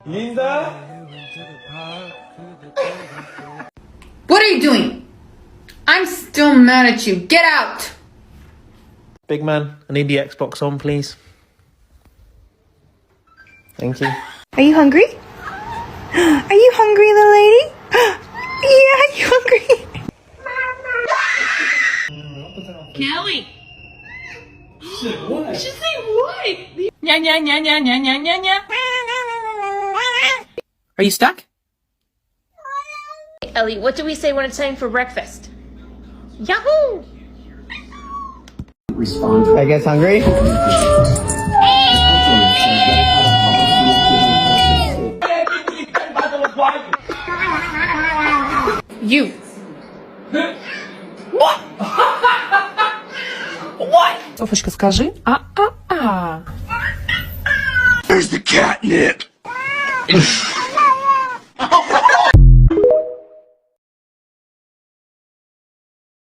Linda? What are you doing? I'm still mad at you. Get out! Big man, I need the Xbox on, please. Thank you. Are you hungry? Are you hungry, little lady? Yeah, are you hungry? Kelly. What? She said what? Nya nya nya nya nya nya nya nya. Are you stuck? Ellie, what do we say when it's time for breakfast? Yahoo! I guess hungry? You. Софочка, скажи. А-а-а. There's the catnip.